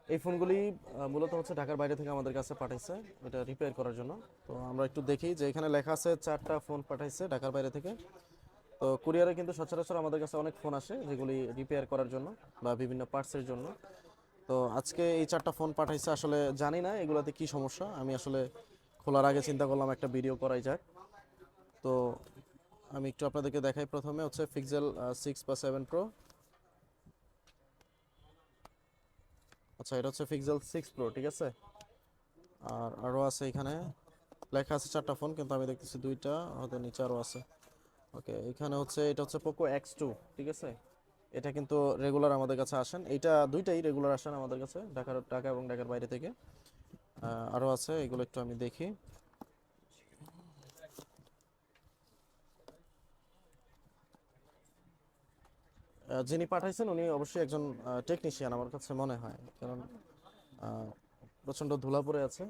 এই ফোনগুলি মূলত হচ্ছে ঢাকার বাইরে থেকে আমাদের কাছে পাঠাইছে এটা রিপেয়ার করার জন্য। তো আমরা একটু দেখি যে এখানে লেখা আছে 4টা ফোন পাঠাইছে ঢাকার বাইরে থেকে। তো কুরিয়ারে কিন্তু সচরাচর আমাদের কাছে অনেক ফোন আসে যেগুলি রিপেয়ার করার জন্য বা বিভিন্ন পার্টসের জন্য। তো আজকে এই 4টা ফোন পাঠাইছে, আসলে জানি না এগুলোতে কি সমস্যা। আমি আসলে খোলার আগে চিন্তা করলাম একটা ভিডিও করাই যাক। তো আমি একটু আপনাদেরকে দেখাই। প্রথমে হচ্ছে পিক্সেল 6 বা 7 প্রো। আচ্ছা, এটা হচ্ছে পিক্সেল 6 প্রো, ঠিক আছে। আর আরও আছে এখানে, লেখা আছে 4টা ফোন কিন্তু আমি দেখতেছি 2টা, হয়তো নিচে আরও আছে। ওকে, এখানে হচ্ছে এটা হচ্ছে পোকো X2, ঠিক আছে। এটা কিন্তু রেগুলার আমাদের কাছে আসেন, এইটা দুইটাই রেগুলার আসেন আমাদের কাছে ঢাকা এবং ঢাকার বাইরে থেকে। আরও আছে, এগুলো একটু আমি দেখি। যিনি পাঠাইছেন উনি অবশ্যই একজন টেকনিশিয়ান আমার কাছে মনে হয়, কারণ প্রচণ্ড ধুলা পড়ে আছে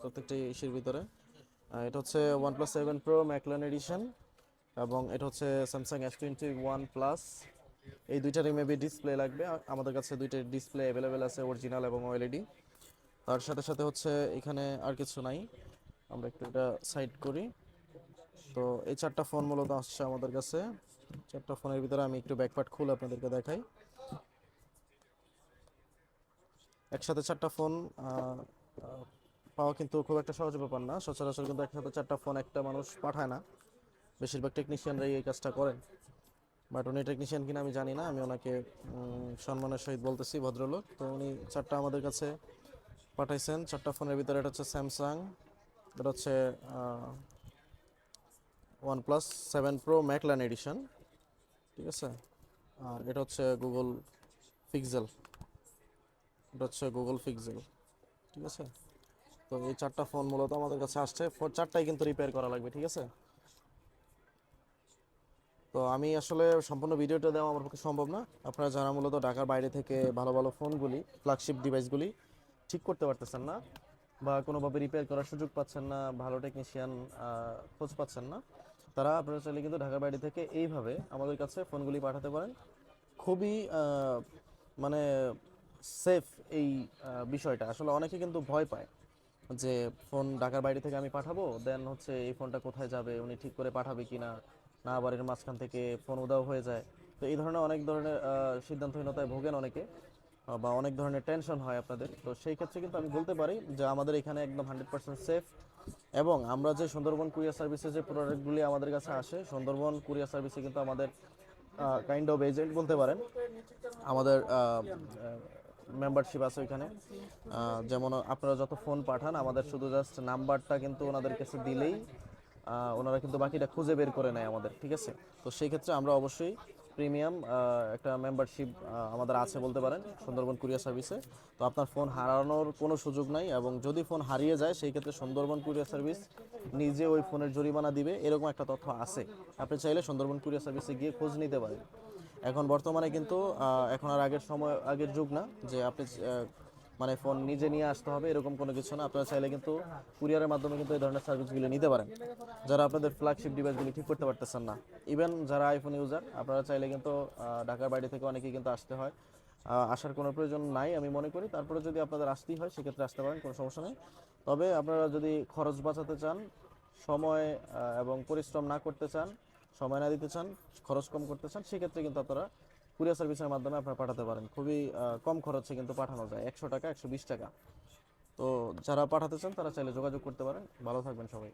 প্রত্যেকটি ইস্যুর ভিতরে। এটা হচ্ছে OnePlus 7 Pro ম্যাকলারেন এডিশন, এবং এটা হচ্ছে স্যামসাং S21 প্লাস। এই দুইটারই মেবি ডিসপ্লে লাগবে। আমাদের কাছে দুইটার ডিসপ্লে অ্যাভেলেবেল আছে, অরিজিনাল এবং ওএলইডি। তার সাথে সাথে হচ্ছে এখানে আর কিছু নাই, আমরা একটু এটা সাইড করি। তো এই 4টা ফোন মূলত আসছে আমাদের কাছে। 4টা ফোনের ভিতরে আমি একটু ব্যাকপার্ট খুলে আপনাদেরকে দেখাই। একসাথে 4টা ফোন পাওয়া কিন্তু খুব একটা সহজ ব্যাপার না। সচরাচর কিন্তু একসাথে 4টা ফোন একটা মানুষ পাঠায় না, বেশিরভাগ টেকনিশিয়ানরাই এই কাজটা করেন। বাট উনি টেকনিশিয়ান কিনা আমি জানি না, আমি ওনাকে সম্মানের সহিত বলতেছি ভদ্রলোক। তো উনি 4টা আমাদের কাছে পাঠাইছেন। 4টা ফোনের ভিতরে এটা হচ্ছে স্যামসাং, এটা হচ্ছে OnePlus 7 Pro ম্যাকলারেন এডিশন, ঠিক আছে। আর এটা হচ্ছে গুগল পিক্সেল, এটা হচ্ছে গুগল পিক্সেল, ঠিক আছে। তো এই 4টা ফোন মূলত আমাদের কাছে আসছে, 4টাই কিন্তু রিপেয়ার করা লাগবে, ঠিক আছে। তো আমি আসলে সম্পূর্ণ ভিডিওটা দেওয়া আমার পক্ষে সম্ভব না। আপনারা যারা মূলত ঢাকার বাইরে থেকে ভালো ভালো ফোনগুলি, ফ্ল্যাগশিপ ডিভাইসগুলি ঠিক করতে পারতেছেন না বা কোনোভাবে রিপেয়ার করার সুযোগ পাচ্ছেন না, ভালো টেকনিশিয়ান খোঁজ পাচ্ছেন না, তারা আপনারা চাইলে কিন্তু ঢাকার বাইরে থেকে এইভাবে আমাদের কাছে ফোনগুলি পাঠাতে পারেন। খুবই মানে সেফ এই বিষয়টা। আসলে অনেকে কিন্তু ভয় পায় যে ফোন ঢাকার বাইরে থেকে আমি পাঠাবো, দেন হচ্ছে এই ফোনটা কোথায় যাবে, উনি ঠিক করে পাঠাবে কি না, না আবার এর মাঝখান থেকে ফোন উধাও হয়ে যায়। তো এই ধরনের অনেক ধরনের সিদ্ধান্তহীনতায় ভোগেন অনেকে, বা অনেক ধরনের টেনশন হয় আপনাদের। তো সেই ক্ষেত্রে কিন্তু আমি বলতে পারি যে আমাদের এখানে একদম 100% সেফ। এবং আমরা যে সুন্দরবন কুরিয়ার সার্ভিসে যে প্রোডাক্টগুলি আমাদের কাছে আসে, সুন্দরবন কুরিয়ার সার্ভিসে কিন্তু আমাদের কাইন্ড অফ এজেন্ট বলতে পারেন, আমাদের মেম্বারশিপ আছে ওইখানে। যেমন আপনারা যত ফোন পাঠান, আমাদের শুধু জাস্ট নাম্বারটা কিন্তু ওনাদের কাছে দিলেই ওনারা কিন্তু বাকিটা খুঁজে বের করে নেয় আমাদের, ঠিক আছে। তো সেই ক্ষেত্রে আমরা অবশ্যই প্রিমিয়াম একটা মেম্বারশিপ আমাদের আছে বলতে পারেন সুন্দরবন কুরিয়ার সার্ভিসে। তো আপনার ফোন হারানোর কোনো সুযোগ নাই, এবং যদি ফোন হারিয়ে যায় সেই ক্ষেত্রে সুন্দরবন কুরিয়ার সার্ভিস নিজে ওই ফোনের জরিমানা দিবে, এরকম একটা তথ্য আছে। আপনি চাইলে সুন্দরবন কুরিয়ার সার্ভিসে গিয়ে খোঁজ নিতে পারেন। এখন বর্তমানে কিন্তু এখন আর আগের যুগ না যে আপনি মানে ফোন নিজে নিয়ে আসতে হবে, এরকম কোনো কিছু না। আপনারা চাইলে কিন্তু কুরিয়ারের মাধ্যমে কিন্তু এই ধরনের সার্ভিসগুলো নিতে পারেন, যারা আপনাদের ফ্ল্যাগশিপ ডিভাইসগুলি ঠিক করতে পারতেছেন না। ইভেন যারা আইফোন ইউজার, আপনারা চাইলে কিন্তু ঢাকার বাইরে থেকে অনেকেই কিন্তু আসতে হয়, আসার কোনো প্রয়োজন নাই আমি মনে করি। তারপরে যদি আপনাদের আসতেই হয় সেক্ষেত্রে আসতে পারেন, কোনো সমস্যা নেই। তবে আপনারা যদি খরচ বাঁচাতে চান, সময় এবং পরিশ্রম না করতে চান, সময় না দিতে চান, খরচ কম করতে চান, সেক্ষেত্রে কিন্তু আপনারা কুরিয়ার সার্ভিসের মাধ্যমে আপনারা পাঠাতে পারেন। খুবই কম খরচে কিন্তু পাঠানো যায়, 100 টাকা 120 টাকা। তো যারা পাঠাতে চান তারা চাইলে যোগাযোগ করতে পারেন। ভালো থাকবেন সবাই।